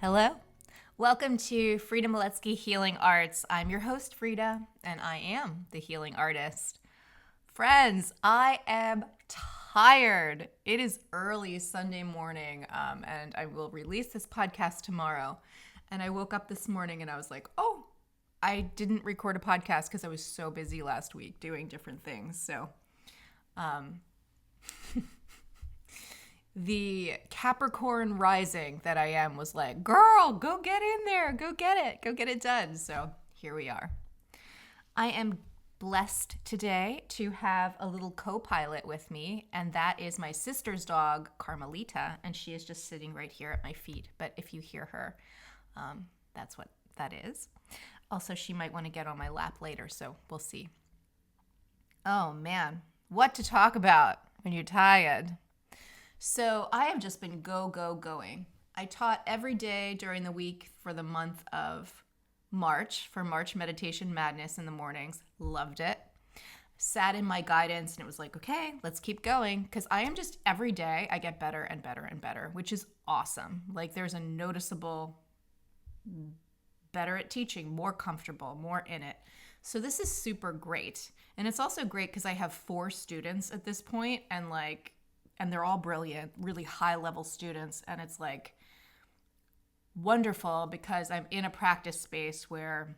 Hello. Welcome to Frida Miletsky Healing Arts. I'm your host, Frida, and I am the healing artist. Friends, I am tired. It is early Sunday morning, and I will release this podcast tomorrow. And I woke up this morning and I was like, oh, I didn't record a podcast because I was so busy last week doing different things. So, the Capricorn rising that I am was like, girl, go get in there, go get it done. So here we are. I am blessed today to have a little co-pilot with me, and that is my sister's dog, Carmelita, and she is just sitting right here at my feet. But if you hear her, that's what that is. Also, she might want to get on my lap later, so we'll see. Oh man, what to talk about when you're tired. So I have just been going. I taught every day during the week for the month of March for March Meditation Madness in the mornings. Loved it. Sat in my guidance and it was like, okay, let's keep going. Because I am just every day I get better and better and better, which is awesome. Like there's a noticeable better at teaching, more comfortable, more in it. So this is super great. And it's also great because I have 4 students at this point and they're all brilliant, really high level students. And it's like wonderful because I'm in a practice space where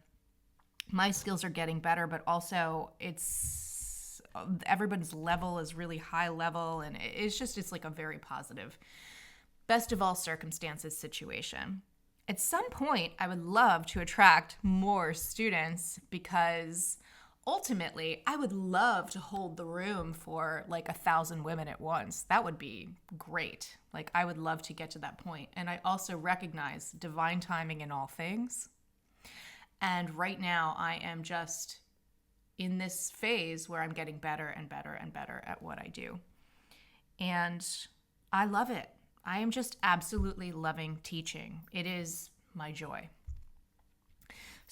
my skills are getting better, but also it's everybody's level is really high level. And it's like a very positive, best of all circumstances situation. At some point, I would love to attract more students because ultimately, I would love to hold the room for like 1,000 women at once. That would be great. Like, I would love to get to that point. And I also recognize divine timing in all things. And right now, I am just in this phase where I'm getting better and better and better at what I do. And I love it. I am just absolutely loving teaching. It is my joy.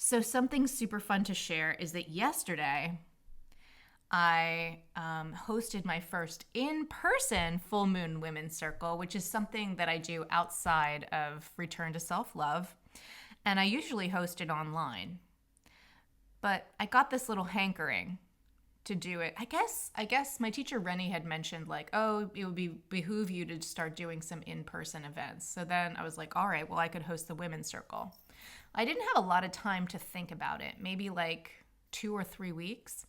So something super fun to share is that yesterday I hosted my first in-person full moon women's circle, which is something that I do outside of Return to Self-Love. And I usually host it online. But I got this little hankering to do it. I guess my teacher Rennie had mentioned like, oh, it would behoove you to start doing some in-person events. So then I was like, all right, well, I could host the women's circle. I didn't have a lot of time to think about it, maybe like 2 or 3 weeks.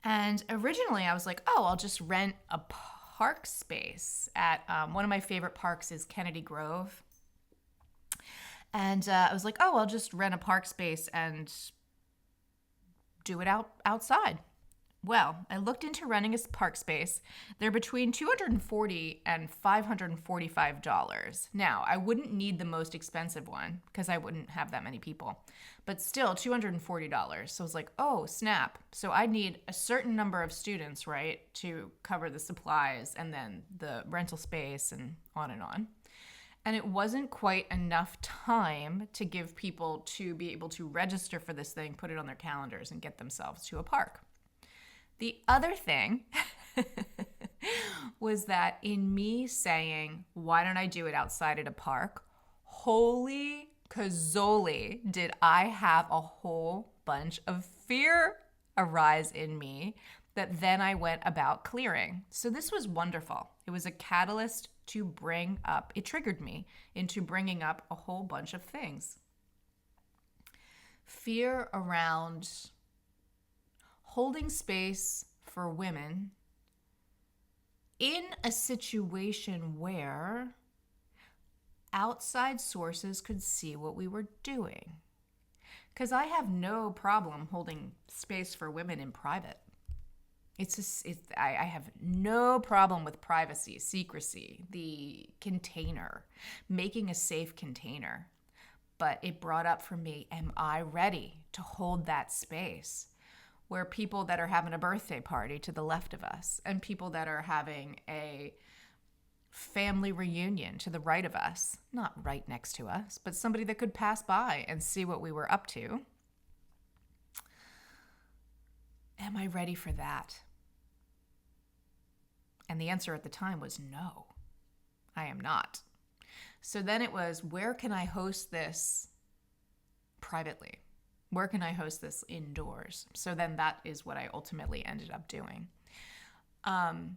And originally I was like, oh, I'll just rent a park space at one of my favorite parks is Kennedy Grove. And I was like, oh, I'll just rent a park space and do it outside. Well, I looked into renting a park space. They're between $240 and $545. Now, I wouldn't need the most expensive one because I wouldn't have that many people, but still $240. So I was like, oh, snap. So I'd need a certain number of students, right, to cover the supplies and then the rental space and on and on. And it wasn't quite enough time to give people to be able to register for this thing, put it on their calendars, and get themselves to a park. The other thing was that in me saying, why don't I do it outside at a park? Holy cazoli, did I have a whole bunch of fear arise in me that then I went about clearing. So this was wonderful. It was a catalyst to bring up, it triggered me into bringing up a whole bunch of things. Fear around holding space for women in a situation where outside sources could see what we were doing. Because I have no problem holding space for women in private. I have no problem with privacy, secrecy, the container, making a safe container. But it brought up for me, am I ready to hold that space? Where people that are having a birthday party to the left of us and people that are having a family reunion to the right of us, not right next to us, but somebody that could pass by and see what we were up to. Am I ready for that? And the answer at the time was no, I am not. So then it was, where can I host this privately? Where can I host this indoors? So then that is what I ultimately ended up doing. And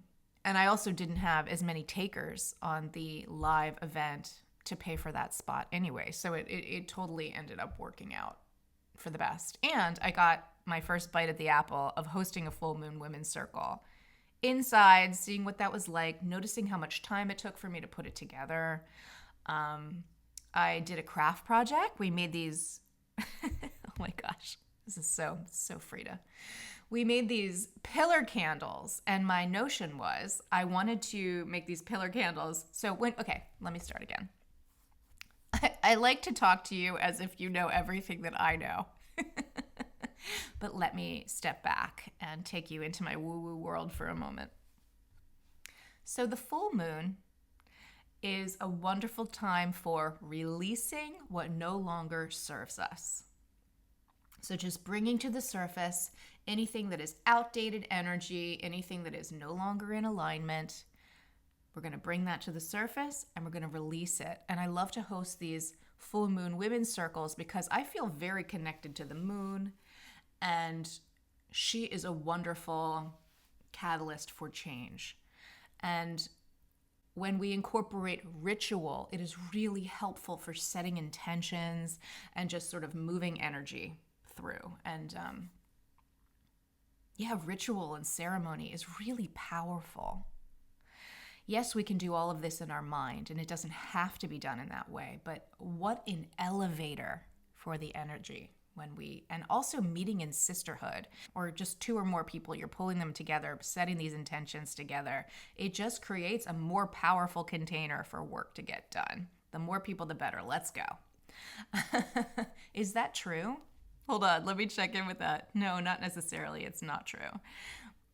I also didn't have as many takers on the live event to pay for that spot anyway. So it totally ended up working out for the best. And I got my first bite at the apple of hosting a full moon women's circle inside, seeing what that was like, noticing how much time it took for me to put it together. I did a craft project. We made these, oh my gosh, this is so Frida. We made these pillar candles, and my notion was I wanted to make these pillar candles. So okay, let me start again. I like to talk to you as if you know everything that I know. But let me step back and take you into my woo-woo world for a moment. So the full moon is a wonderful time for releasing what no longer serves us. So just bringing to the surface anything that is outdated energy, anything that is no longer in alignment. We're going to bring that to the surface and we're going to release it. And I love to host these full moon women's circles because I feel very connected to the moon, and she is a wonderful catalyst for change. And when we incorporate ritual, it is really helpful for setting intentions and just sort of moving energy through. And ritual and ceremony is really powerful. Yes, we can do all of this in our mind, and it doesn't have to be done in that way, but what an elevator for the energy and also meeting in sisterhood, or just two or more people, you're pulling them together, setting these intentions together. It just creates a more powerful container for work to get done. The more people, the better. Let's go. Is that true? Hold on, let me check in with that. No, not necessarily. It's not true.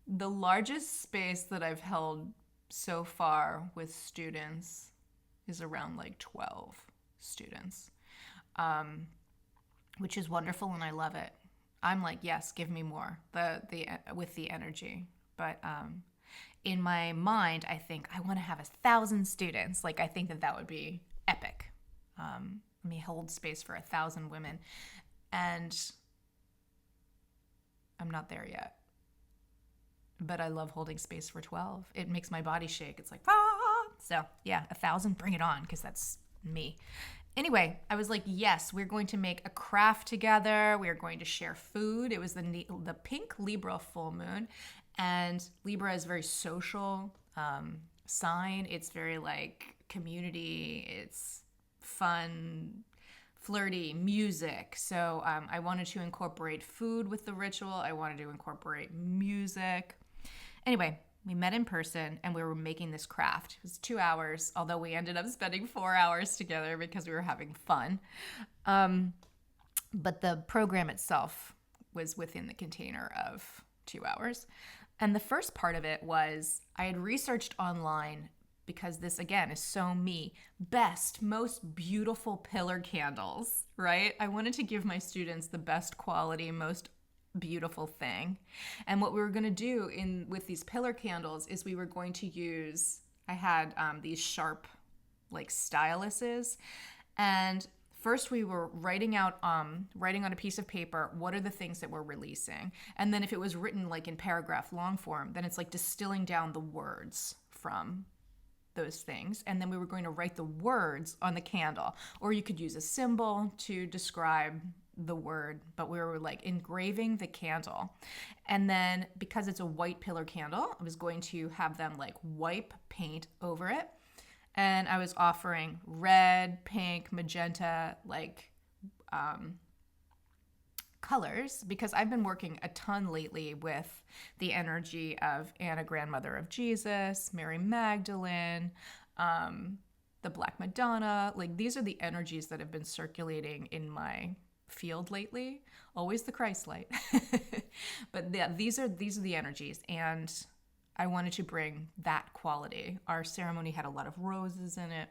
The largest space that I've held so far with students is around like 12 students, which is wonderful, and I love it. I'm like, yes, give me more with the energy. But in my mind, I think I want to have 1,000 students. Like, I think that would be epic. Let me hold space for 1,000 women. And I'm not there yet. But I love holding space for 12. It makes my body shake. It's like, ah! So yeah, 1,000, bring it on, because that's me. Anyway, I was like, yes, we're going to make a craft together. We're going to share food. It was the pink Libra full moon. And Libra is a very social sign. It's very like community. It's fun, flirty, music. So I wanted to incorporate food with the ritual. I wanted to incorporate music. Anyway, we met in person and we were making this craft. It was 2 hours, although we ended up spending 4 hours together because we were having fun. But the program itself was within the container of 2 hours. And the first part of it was I had researched online, because this, again, is so me, best, most beautiful pillar candles, right? I wanted to give my students the best quality, most beautiful thing. And what we were going to do with these pillar candles is we were going to use, I had these sharp like styluses, and first we were writing on a piece of paper what are the things that we're releasing, and then if it was written like in paragraph long form, then it's like distilling down the words from those things, and then we were going to write the words on the candle, or you could use a symbol to describe the word, but we were like engraving the candle. And then because it's a white pillar candle, I was going to have them like wipe paint over it, and I was offering red, pink, magenta, like colors, because I've been working a ton lately with the energy of Anna, grandmother of Jesus, Mary Magdalene, the Black Madonna. Like, these are the energies that have been circulating in my field lately. Always the Christ light. But yeah, these are the energies, and I wanted to bring that quality. Our ceremony had a lot of roses in it.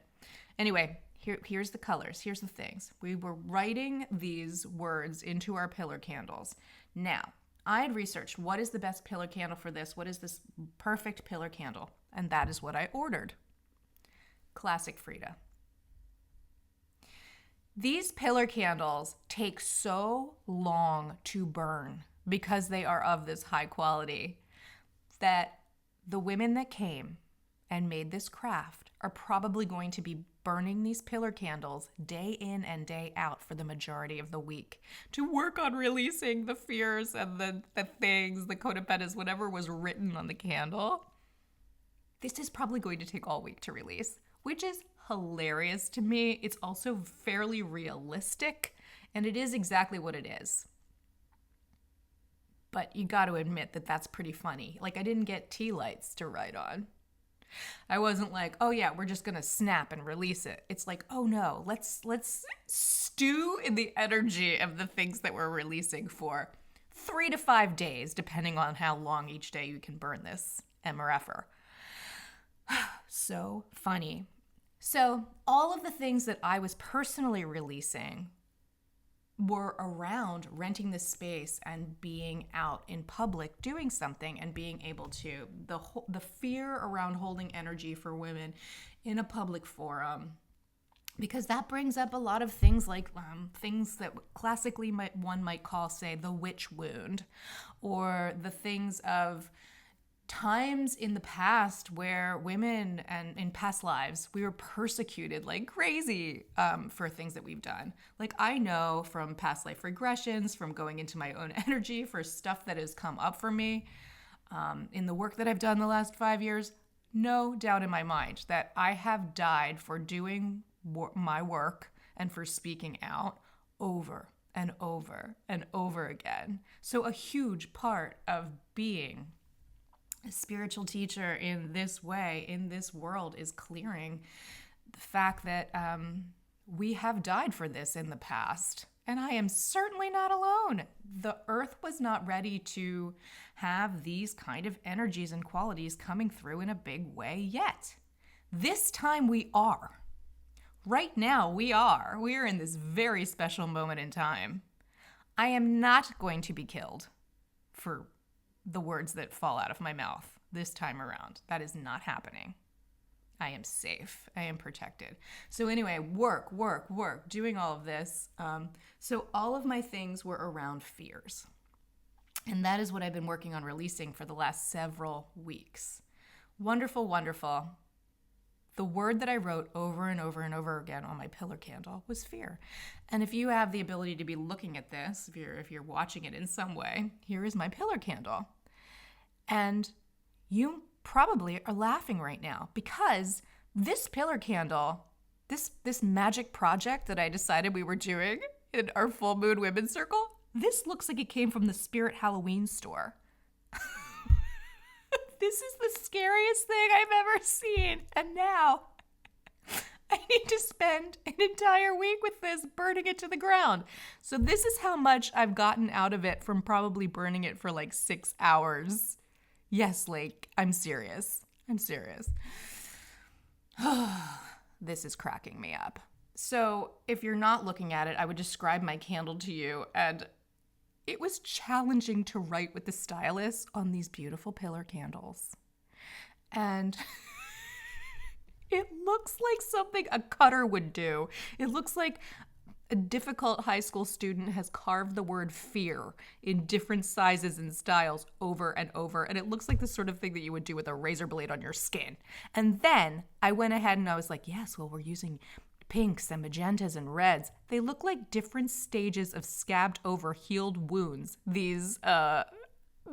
Anyway, here's the colors. Here's the things. We were writing these words into our pillar candles. Now, I had researched what is the best pillar candle for this? What is this perfect pillar candle? And that is what I ordered. Classic Frida. These pillar candles take so long to burn because they are of this high quality that the women that came and made this craft are probably going to be burning these pillar candles day in and day out for the majority of the week to work on releasing the fears and the things, the codependency, whatever was written on the candle. This is probably going to take all week to release, which is hilarious to me. It's also fairly realistic, and it is exactly what it is. But you got to admit that that's pretty funny. Like, I didn't get tea lights to write on. I wasn't like, oh yeah, we're just gonna snap and release it. It's like, oh no, let's stew in the energy of the things that we're releasing for 3 to 5 days, depending on how long each day you can burn this MRFer. So funny. So all of the things that I was personally releasing were around renting the space and being out in public doing something and being able to, the fear around holding energy for women in a public forum, because that brings up a lot of things like things that classically one might call, say, the witch wound, or the things of times in the past where women and in past lives, we were persecuted like crazy for things that we've done. Like, I know from past life regressions, from going into my own energy, for stuff that has come up for me in the work that I've done the last 5 years, no doubt in my mind that I have died for doing my work and for speaking out over and over and over again. So a huge part of being a spiritual teacher in this way, in this world, is clearing the fact that we have died for this in the past. And I am certainly not alone. The earth was not ready to have these kind of energies and qualities coming through in a big way yet. This time we are. Right now we are. We are in this very special moment in time. I am not going to be killed for the words that fall out of my mouth this time around. That is not happening. I am safe. I am protected. So anyway, work, doing all of this. So all of my things were around fears. And that is what I've been working on releasing for the last several weeks. Wonderful, wonderful. The word that I wrote over and over and over again on my pillar candle was fear. And if you have the ability to be looking at this, if you're watching it in some way, here is my pillar candle. And you probably are laughing right now because this pillar candle, this magic project that I decided we were doing in our full moon women's circle, this looks like it came from the Spirit Halloween store. This is the scariest thing I've ever seen. And now I need to spend an entire week with this, burning it to the ground. So this is how much I've gotten out of it from probably burning it for like 6 hours. Yes, Lake, I'm serious. This is cracking me up. So if you're not looking at it, I would describe my candle to you, and it was challenging to write with the stylus on these beautiful pillar candles. And it looks like something a cutter would do. It looks like a difficult high school student has carved the word fear in different sizes and styles over and over. And it looks like the sort of thing that you would do with a razor blade on your skin. And then I went ahead and I was like, yes, well, we're using pinks and magentas and reds. They look like different stages of scabbed over healed wounds. These, the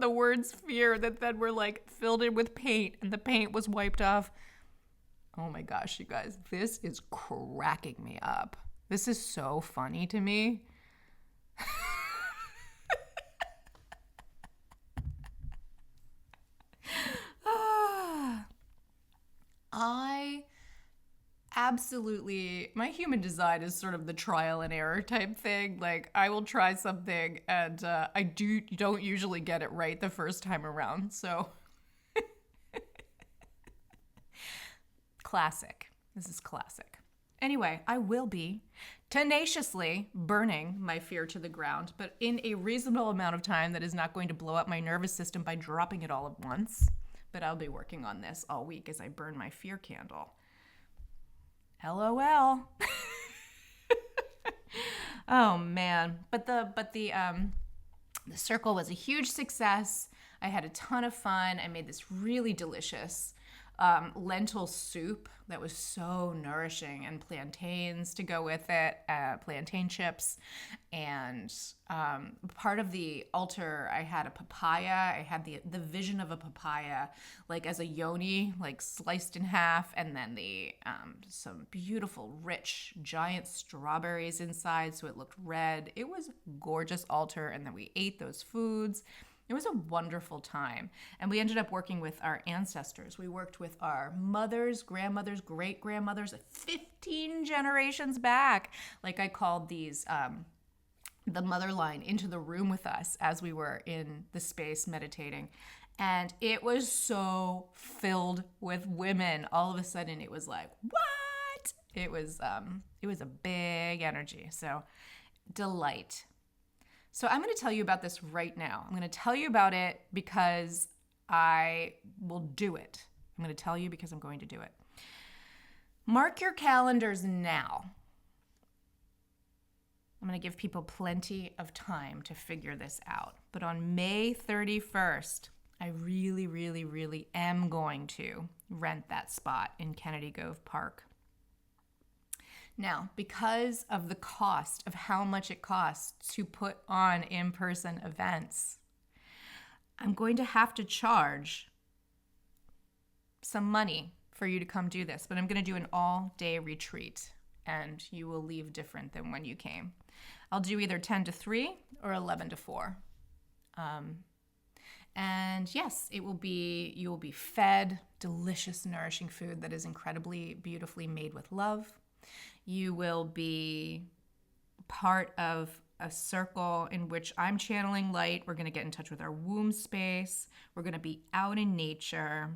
words fear that then were like filled in with paint and the paint was wiped off. Oh my gosh, you guys, this is cracking me up. This is so funny to me. I absolutely, my human design is sort of the trial and error type thing. Like, I will try something and I don't usually get it right the first time around. So classic. This is classic. Anyway, I will be tenaciously burning my fear to the ground, but in a reasonable amount of time that is not going to blow up my nervous system by dropping it all at once. But I'll be working on this all week as I burn my fear candle. LOL. Oh man. The circle was a huge success. I had a ton of fun. I made this really delicious lentil soup that was so nourishing, and plantains to go with it, plantain chips. And part of the altar, I had a papaya. I had the vision of a papaya, like as a yoni, like sliced in half, and then the some beautiful, rich, giant strawberries inside, so it looked red. It was a gorgeous altar, and then we ate those foods. It was a wonderful time. And we ended up working with our ancestors. We worked with our mothers, grandmothers, great grandmothers, 15 generations back. Like I called these, the mother line into the room with us as we were in the space meditating. And it was so filled with women. All of a sudden, it was like, what? It was a big energy. So, delight. So I'm going to tell you about this right now. I'm going to tell you about it because I will do it. I'm going to tell you because I'm going to do it. Mark your calendars now. I'm going to give people plenty of time to figure this out. But on May 31st, I really, really, really am going to rent that spot in Kennedy Cove Park. Now, because of the cost of how much it costs to put on in-person events, I'm going to have to charge some money for you to come do this, but I'm going to do an all-day retreat, and you will leave different than when you came. I'll do either 10 to 3 or 11 to 4. And yes, you will be fed delicious, nourishing food that is incredibly, beautifully made with love. You will be part of a circle in which I'm channeling light. We're going to get in touch with our womb space. We're going to be out in nature.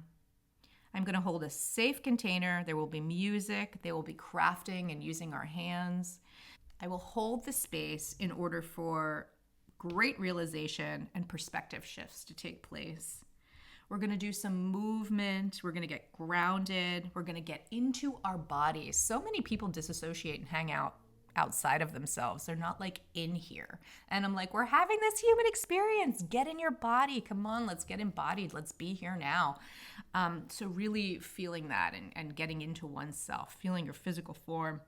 I'm going to hold a safe container. There will be music. They will be crafting and using our hands. I will hold the space in order for great realization and perspective shifts to take place. We're going to do some movement. We're going to get grounded. We're going to get into our bodies. So many people disassociate and hang out outside of themselves. They're not like in here. And I'm like, we're having this human experience. Get in your body. Come on, let's get embodied. Let's be here now. So really feeling that and getting into oneself, feeling your physical form.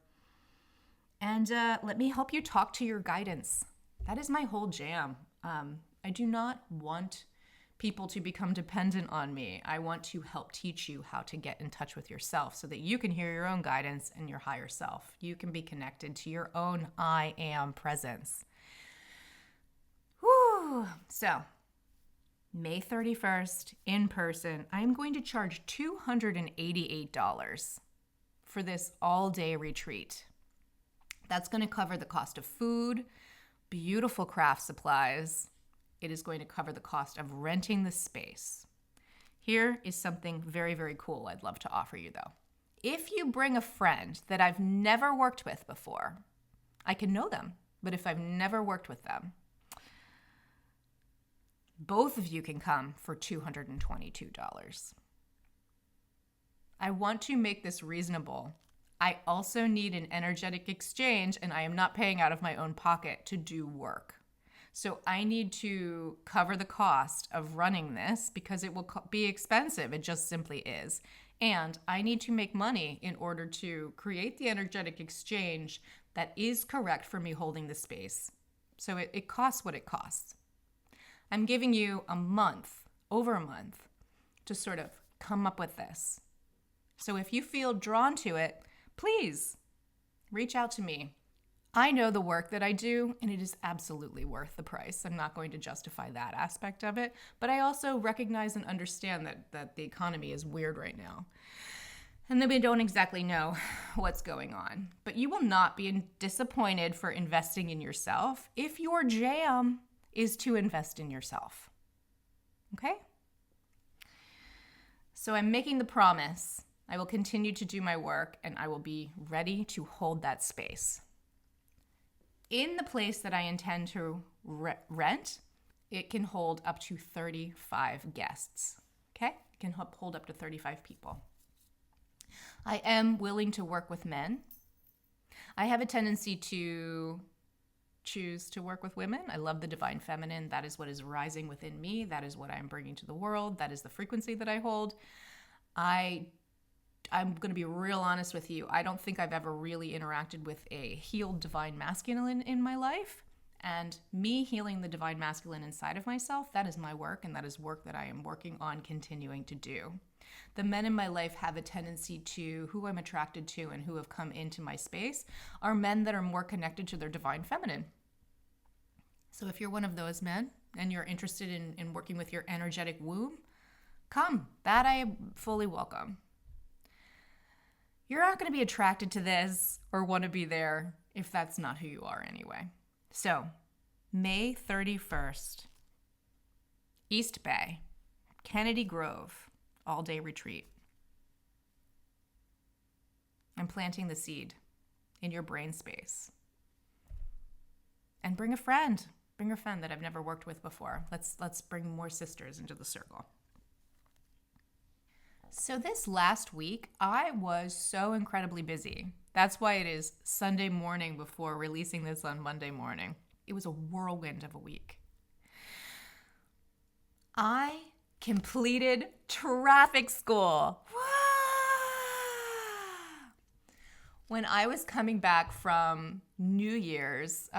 And let me help you talk to your guidance. That is my whole jam. I do not want people to become dependent on me. I want to help teach you how to get in touch with yourself so that you can hear your own guidance and your higher self. You can be connected to your own I am presence. Whew. So, May 31st, in person, I'm going to charge $288 for this all-day retreat. That's going to cover the cost of food, beautiful craft supplies. It is going to cover the cost of renting the space. Here is something very, very cool I'd love to offer you, though. If you bring a friend that I've never worked with before, I can know them, but if I've never worked with them, both of you can come for $222. I want to make this reasonable. I also need an energetic exchange, and I am not paying out of my own pocket to do work. So I need to cover the cost of running this because it will be expensive. It just simply is. And I need to make money in order to create the energetic exchange that is correct for me holding the space. So it costs what it costs. I'm giving you a month, over a month, to sort of come up with this. So if you feel drawn to it, please reach out to me. I know the work that I do, and it is absolutely worth the price. I'm not going to justify that aspect of it, but I also recognize and understand that the economy is weird right now, and that we don't exactly know what's going on. But you will not be disappointed for investing in yourself if your jam is to invest in yourself. Okay? So I'm making the promise. I will continue to do my work, and I will be ready to hold that space. In the place that I intend to rent, it can hold up to 35 guests, okay? It can hold up to 35 people. I am willing to work with men. I have a tendency to choose to work with women. I love the divine feminine. That is what is rising within me. That is what I'm bringing to the world. That is the frequency that I hold. I'm going to be real honest with you. I don't think I've ever really interacted with a healed divine masculine in my life. And me healing the divine masculine inside of myself, that is my work, and that is work that I am working on continuing to do. The men in my life have a tendency to, who I'm attracted to and who have come into my space, are men that are more connected to their divine feminine. So if you're one of those men and you're interested in working with your energetic womb, come. That I fully welcome. You're not going to be attracted to this or want to be there if that's not who you are anyway. So, May 31st, East Bay, Kennedy Grove, all-day retreat. I'm planting the seed in your brain space. And bring a friend. Bring a friend that I've never worked with before. Let's bring more sisters into the circle. So this last week, I was so incredibly busy. That's why it is Sunday morning before releasing this on Monday morning. It was a whirlwind of a week. I completed traffic school. When I was coming back from New Year's,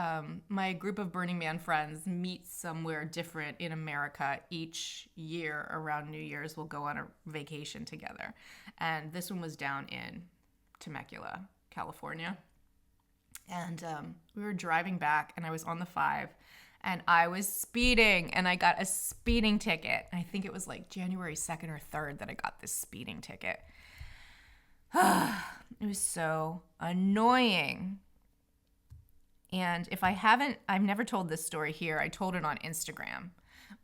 my group of Burning Man friends meet somewhere different in America each year around New Year's. We'll go on a vacation together. And this one was down in Temecula, California. And we were driving back, and I was on the 5, and I was speeding, and I got a speeding ticket. I think it was like January 2nd or 3rd that I got this speeding ticket. It was so annoying. And if I've never told this story here. I told it on Instagram.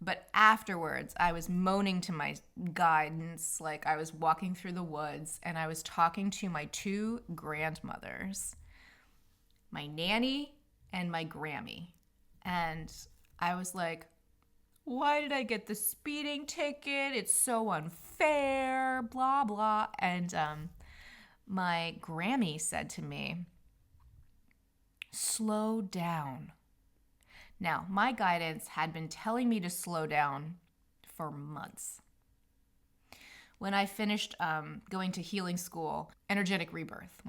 But afterwards, I was moaning to my guidance, like I was walking through the woods, and I was talking to my 2 grandmothers, my nanny and my Grammy. And I was like, why did I get the speeding ticket? It's so unfair, blah, blah. And my Grammy said to me, slow down. Now, my guidance had been telling me to slow down for months. When I finished going to healing school, Energetic Rebirth,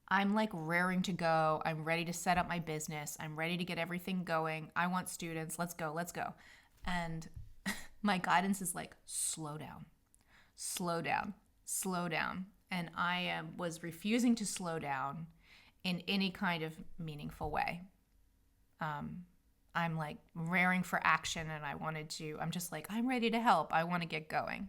I'm like raring to go. I'm ready to set up my business. I'm ready to get everything going. I want students. Let's go. And my guidance is like, slow down. And I was refusing to slow down in any kind of meaningful way. I'm like raring for action, and I'm just like, I'm ready to help. I want to get going.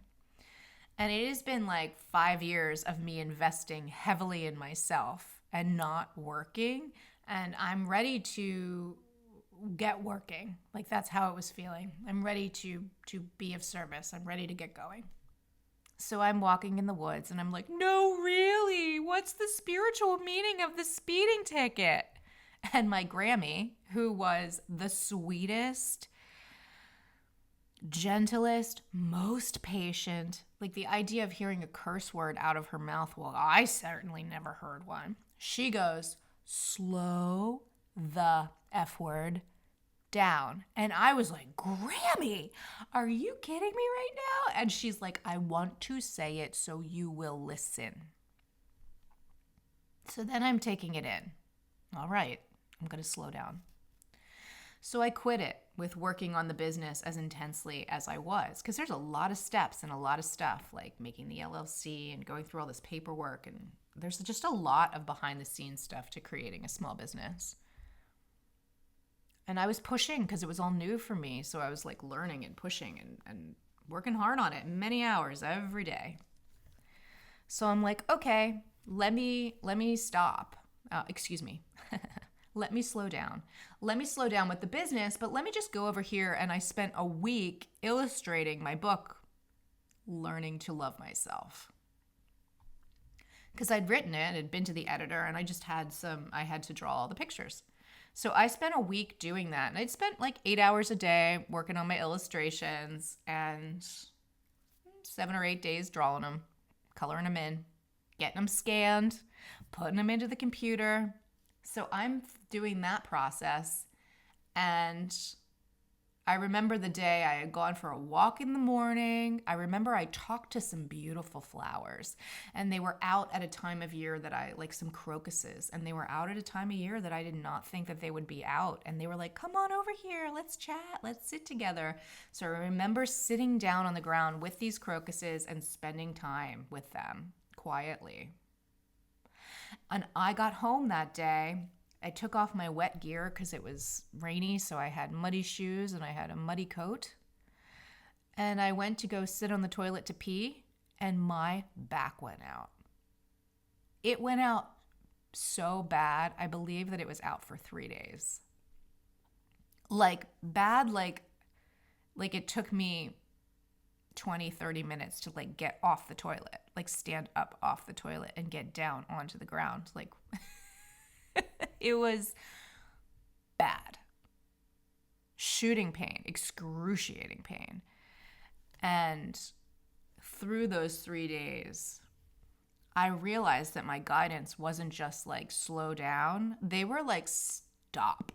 And it has been like 5 years of me investing heavily in myself and not working. And I'm ready to get working. Like, that's how it was feeling. I'm ready to be of service. I'm ready to get going. So I'm walking in the woods, and I'm like, no, really? What's the spiritual meaning of the speeding ticket? And my Grammy, who was the sweetest, gentlest, most patient, like the idea of hearing a curse word out of her mouth, well, I certainly never heard one. She goes, slow the F word down. And I was like, Grammy, are you kidding me right now? And she's like, I want to say it so you will listen. So then I'm taking it in. All right, I'm going to slow down. So I quit it with working on the business as intensely as I was, because there's a lot of steps and a lot of stuff, like making the LLC and going through all this paperwork, and there's just a lot of behind the scenes stuff to creating a small business. And I was pushing because it was all new for me, so I was like learning and pushing and working hard on it, many hours every day. So I'm like, okay, let me stop. Let me slow down. Let me slow down with the business, but let me just go over here. And I spent a week illustrating my book, Learning to Love Myself. Because I'd written it, had been to the editor, and I had to draw all the pictures. So I spent a week doing that. And I'd spent like 8 hours a day working on my illustrations and 7 or 8 days drawing them, coloring them in, getting them scanned, putting them into the computer, So I'm doing that process, and I remember the day I had gone for a walk in the morning. I remember I talked to some beautiful flowers, and they were out at a time of year that I like, some crocuses, and they were out at a time of year that I did not think that they would be out. And they were like, "Come on over here, let's chat, let's sit together." So I remember sitting down on the ground with these crocuses and spending time with them quietly. And I got home that day. I took off my wet gear because it was rainy, so I had muddy shoes and I had a muddy coat. And I went to go sit on the toilet to pee, and my back went out. It went out so bad, I believe that it was out for 3 days. Like, bad, like it took me 20, 30 minutes to like get off the toilet, like stand up off the toilet and get down onto the ground. Like, it was bad. Shooting pain, excruciating pain. And through those 3 days, I realized that my guidance wasn't just like slow down. They were like stop.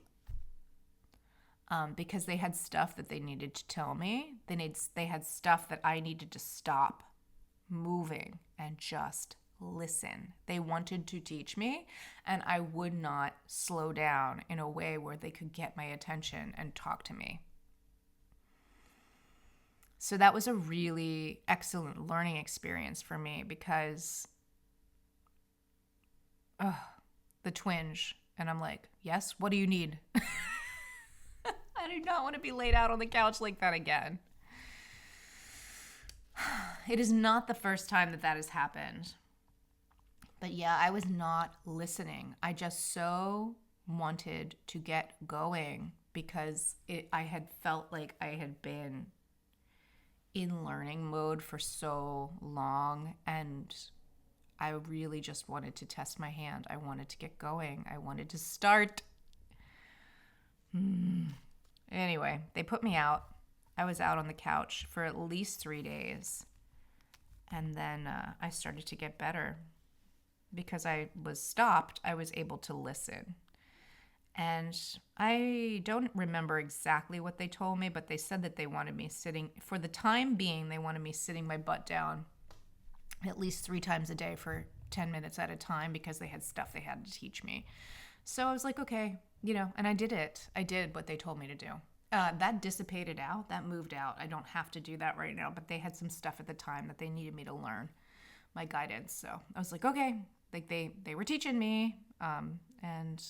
Because they had stuff that they needed to tell me. They had stuff that I needed to stop moving and just listen. They wanted to teach me, and I would not slow down in a way where they could get my attention and talk to me. So that was a really excellent learning experience for me, because the twinge, and I'm like, yes, what do you need? I do not want to be laid out on the couch like that again. It is not the first time that has happened. But yeah, I was not listening. I just so wanted to get going because I had felt like I had been in learning mode for so long, and I really just wanted to test my hand. I wanted to get going. I wanted to start. Anyway, they put me out. I was out on the couch for at least 3 days. And then I started to get better. Because I was stopped, I was able to listen. And I don't remember exactly what they told me, but they said that they wanted me sitting, for the time being, they wanted me sitting my butt down at least 3 times a day for 10 minutes at a time, because they had stuff they had to teach me. So I was like, okay, and I did it. I did what they told me to do. That dissipated out. That moved out. I don't have to do that right now, but they had some stuff at the time that they needed me to learn, my guidance. So I was like, okay, like they were teaching me, and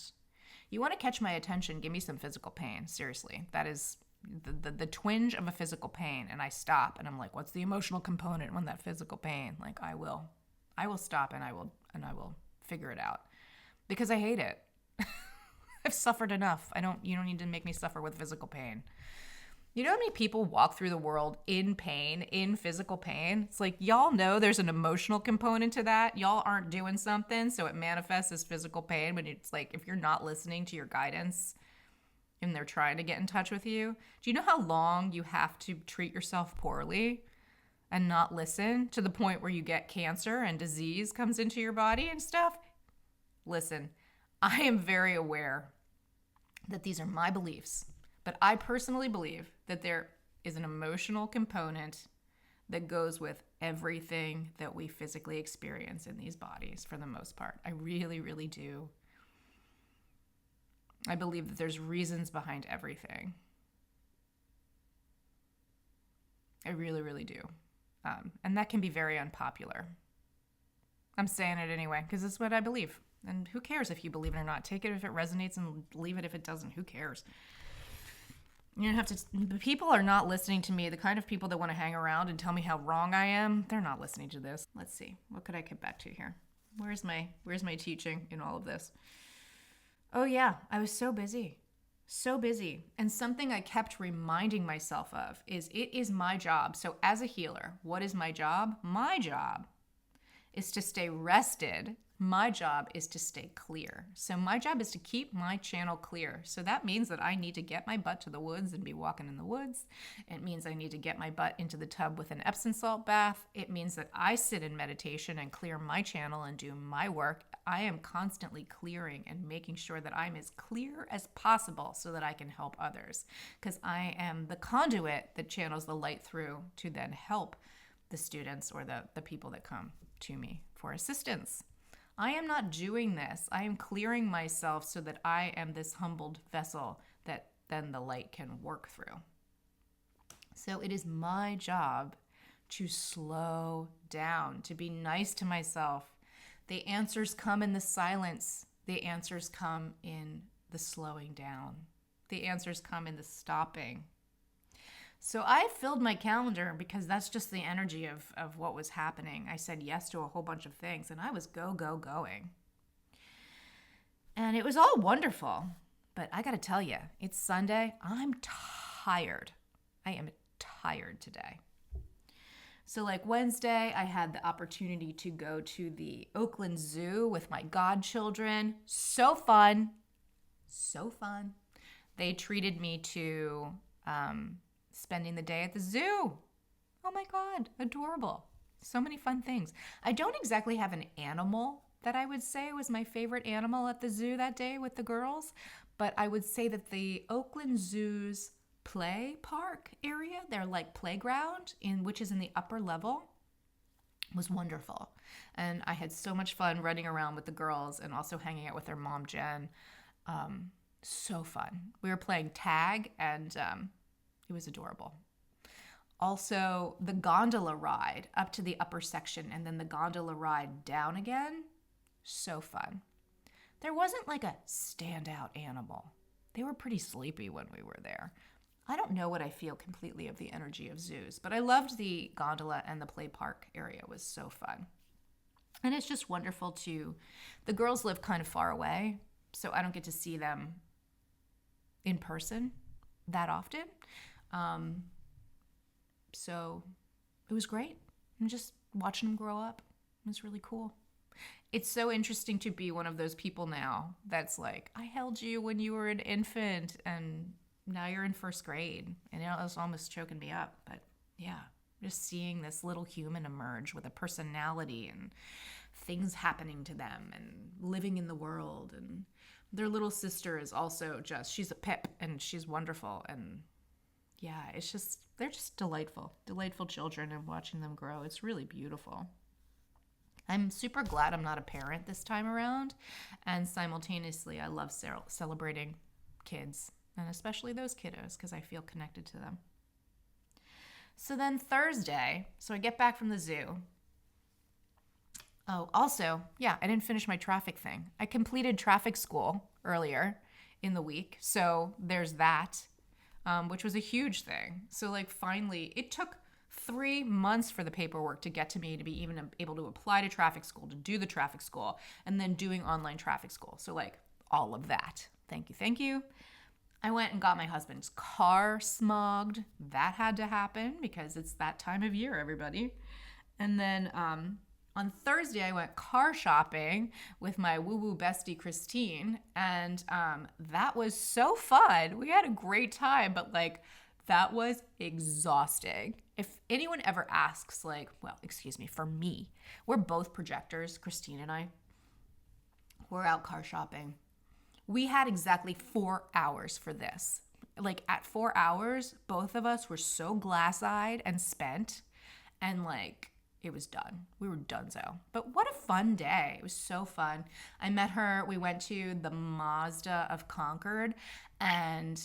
you want to catch my attention, give me some physical pain. Seriously, that is the twinge of a physical pain, and I stop and I'm like, what's the emotional component when that physical pain? Like, I will stop, and I will figure it out, because I hate it. I've suffered enough. You don't need to make me suffer with physical pain. You know how many people walk through the world in pain, in physical pain? It's like, y'all know there's an emotional component to that. Y'all aren't doing something, so it manifests as physical pain. But it's like, if you're not listening to your guidance and they're trying to get in touch with you, do you know how long you have to treat yourself poorly and not listen, to the point where you get cancer and disease comes into your body and stuff? Listen, I am very aware that these are my beliefs. But I personally believe that there is an emotional component that goes with everything that we physically experience in these bodies, for the most part. I really, really do. I believe that there's reasons behind everything. I really, really do. And that can be very unpopular. I'm saying it anyway, because it's what I believe. And who cares if you believe it or not? Take it if it resonates and leave it if it doesn't. Who cares? You don't have to. People are not listening to me. The kind of people that want to hang around and tell me how wrong I am, they're not listening to this. Let's see. What could I get back to here? Where's my teaching in all of this? Oh yeah, I was so busy. So busy. And something I kept reminding myself of is, it is my job. So as a healer, what is my job? My job is to stay rested My job is to stay clear. So my job is to keep my channel clear. So that means that I need to get my butt to the woods and be walking in the woods. It means I need to get my butt into the tub with an Epsom salt bath. It means that I sit in meditation and clear my channel and do my work. I am constantly clearing and making sure that I'm as clear as possible so that I can help others, because I am the conduit that channels the light through to then help the students or the people that come to me for assistance. I am not doing this. I am clearing myself so that I am this humbled vessel that then the light can work through. So it is my job to slow down, to be nice to myself. The answers come in the silence. The answers come in the slowing down. The answers come in the stopping. So I filled my calendar because that's just the energy of what was happening. I said yes to a whole bunch of things, and I was going. And it was all wonderful. But I got to tell you, it's Sunday. I'm tired. I am tired today. So like Wednesday, I had the opportunity to go to the Oakland Zoo with my godchildren. So fun. So fun. They treated me to spending the day at the zoo. Oh my God, adorable. So many fun things. I don't exactly have an animal that I would say was my favorite animal at the zoo that day with the girls, but I would say that the Oakland Zoo's play park area, their like playground, which is in the upper level, was wonderful. And I had so much fun running around with the girls and also hanging out with their mom, Jen. So fun. We were playing tag and it was adorable. Also, the gondola ride up to the upper section and then the gondola ride down again. So fun. There wasn't like a standout animal. They were pretty sleepy when we were there. I don't know what I feel completely of the energy of zoos, but I loved the gondola and the play park area. It was so fun. And it's just wonderful the girls live kind of far away, so I don't get to see them in person that often. So it was great. And just watching them grow up. It was really cool. It's so interesting to be one of those people now that's like, I held you when you were an infant and now you're in first grade. And it was almost choking me up. But yeah, just seeing this little human emerge with a personality and things happening to them and living in the world. And their little sister is also she's a pip and she's wonderful. And yeah, they're just delightful children, and watching them grow, it's really beautiful. I'm super glad I'm not a parent this time around, and simultaneously I love celebrating kids, and especially those kiddos, because I feel connected to them. So then Thursday, I get back from the zoo. Oh, also, yeah, I didn't finish my traffic thing. I completed traffic school earlier in the week, so there's that. Which was a huge thing. So like finally, it took 3 months for the paperwork to get to me to be even able to apply to traffic school, to do the traffic school, and then doing online traffic school. So like all of that. Thank you. I went and got my husband's car smogged. That had to happen because it's that time of year, everybody. And then on Thursday, I went car shopping with my woo-woo bestie, Christine, and that was so fun. We had a great time, but like that was exhausting. If anyone ever asks, for me, we're both projectors, Christine and I. We're out car shopping. We had exactly 4 hours for this. Like at 4 hours, both of us were so glass-eyed and spent, and like it was done. We were donezo. But what a fun day. It was so fun. I met her. We went to the Mazda of Concord and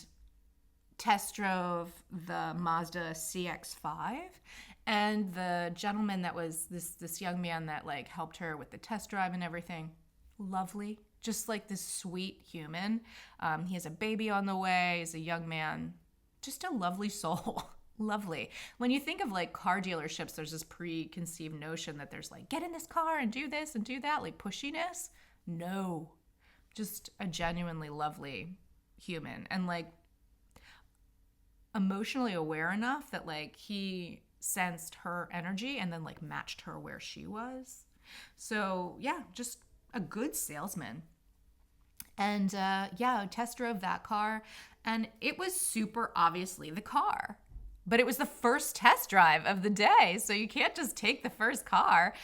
test drove the Mazda CX-5. And the gentleman that was this young man that like helped her with the test drive and everything, lovely. Just like this sweet human. He has a baby on the way. He's a young man. Just a lovely soul. Lovely. When you think of like car dealerships, there's this preconceived notion that there's like, get in this car and do this and do that, like pushiness. No, just a genuinely lovely human, and like emotionally aware enough that like he sensed her energy and then like matched her where she was. So yeah, just a good salesman. And yeah, test drove that car, and it was super obviously the car. But it was the first test drive of the day, so you can't just take the first car.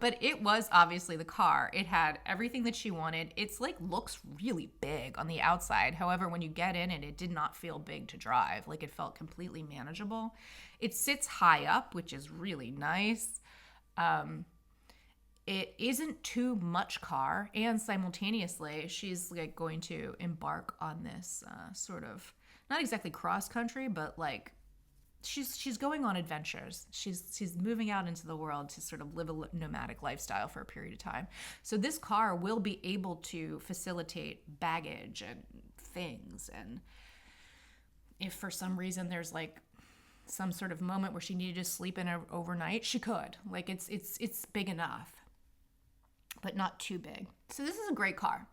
But it was obviously the car. It had everything that she wanted. It's like looks really big on the outside. However, when you get in it, it did not feel big to drive. Like it felt completely manageable. It sits high up, which is really nice. It isn't too much car, and simultaneously she's like going to embark on this sort of not exactly cross country, but like she's going on adventures. She's moving out into the world to sort of live a nomadic lifestyle for a period of time. So this car will be able to facilitate baggage and things. And if for some reason there's like some sort of moment where she needed to sleep in overnight, she could. Like it's big enough, but not too big. So this is a great car.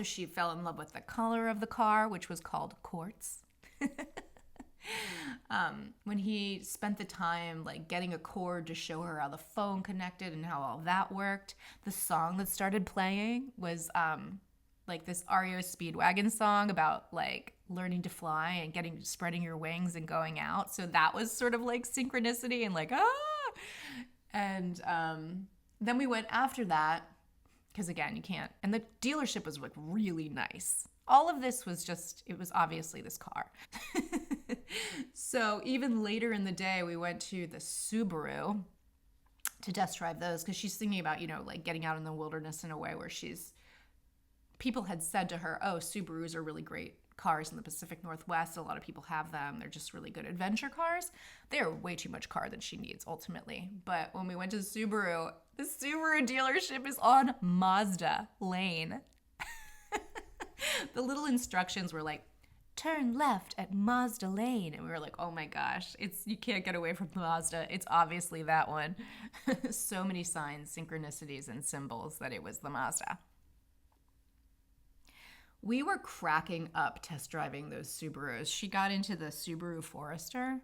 She fell in love with the color of the car, which was called quartz. When he spent the time like getting a cord to show her how the phone connected and how all that worked, the song that started playing was like this REO Speedwagon song about like learning to fly and spreading your wings and going out. So that was sort of like synchronicity and like and then we went after that because again you can't, and the dealership was like really nice. All of this was it was obviously this car. So even later in the day, we went to the Subaru to test drive those because she's thinking about, like getting out in the wilderness in a way where people had said to her, oh, Subarus are really great cars in the Pacific Northwest. A lot of people have them. They're just really good adventure cars. They are way too much car than she needs ultimately. But when we went to the Subaru dealership is on Mazda Lane. The little instructions were like, turn left at Mazda Lane. And we were like, oh my gosh, you can't get away from Mazda. It's obviously that one. So many signs, synchronicities, and symbols that it was the Mazda. We were cracking up test driving those Subarus. She got into the Subaru Forester,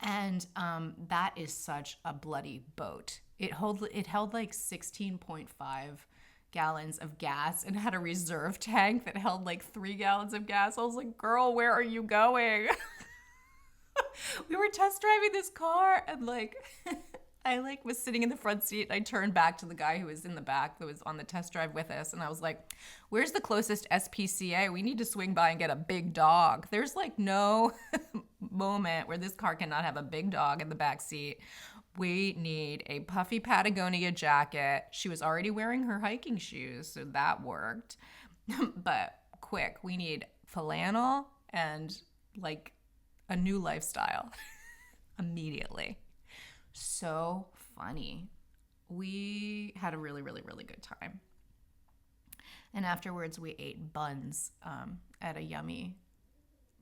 and that is such a bloody boat. It held like 16.5 gallons of gas and had a reserve tank that held like 3 gallons of gas. I was like, girl, where are you going? We were test driving this car, and like I like was sitting in the front seat, and I turned back to the guy who was in the back that was on the test drive with us, and I was like, where's the closest SPCA? We need to swing by and get a big dog. There's like no moment where this car cannot have a big dog in the back seat. We need a puffy Patagonia jacket. She was already wearing her hiking shoes, so that worked. But quick, we need flannel and like a new lifestyle immediately. So funny. We had a really, really, really good time. And afterwards, we ate buns at a yummy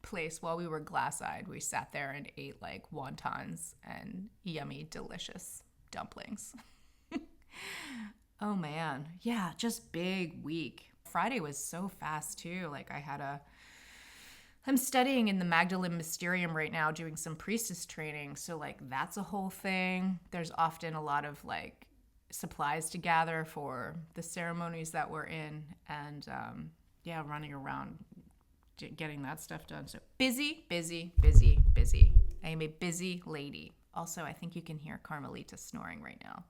place while we were glass-eyed. We sat there and ate like wontons and yummy, delicious dumplings. Oh man. Yeah, just big week. Friday was so fast too. Like I'm studying in the Magdalene Mysterium right now, doing some priestess training. So like that's a whole thing. There's often a lot of like supplies to gather for the ceremonies that we're in, and running around getting that stuff done. So busy, busy, busy, busy. I am a busy lady. Also, I think you can hear Carmelita snoring right now.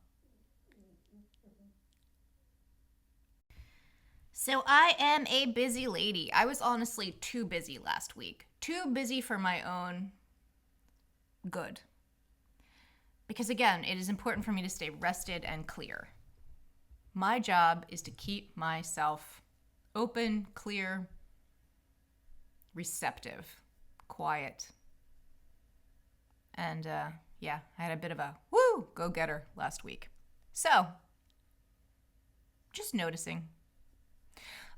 So I am a busy lady. I was honestly too busy last week. Too busy for my own good. Because again, it is important for me to stay rested and clear. My job is to keep myself open, clear, receptive, quiet. And I had a bit of a go-getter last week. So, just noticing.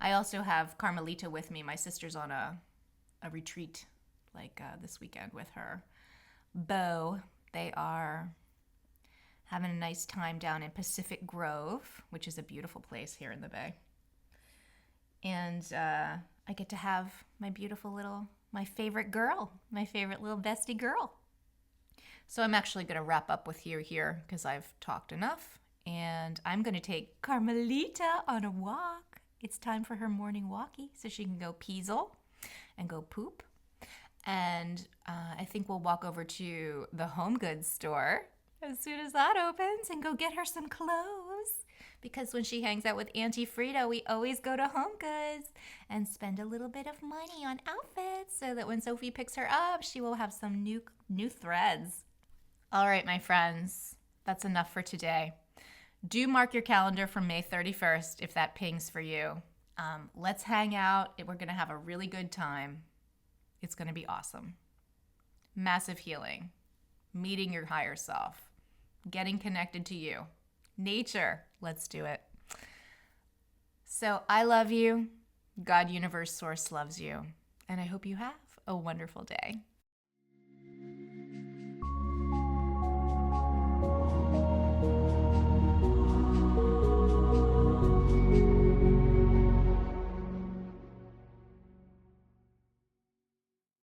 I also have Carmelita with me. My sister's on a retreat this weekend with her beau. They are having a nice time down in Pacific Grove, which is a beautiful place here in the Bay. And I get to have my favorite little bestie girl. So I'm actually going to wrap up with you here because I've talked enough, and I'm going to take Carmelita on a walk. It's time for her morning walkie so she can go peasel and go poop. And I think we'll walk over to the Home Goods store as soon as that opens and go get her some clothes. Because when she hangs out with Auntie Frida, we always go to Home Goods and spend a little bit of money on outfits so that when Sophie picks her up, she will have some new threads. All right, my friends, that's enough for today. Do mark your calendar for May 31st if that pings for you. Let's hang out. We're going to have a really good time. It's going to be awesome. Massive healing. Meeting your higher self. Getting connected to you. Nature. Let's do it. So I love you. God, Universe, Source loves you. And I hope you have a wonderful day.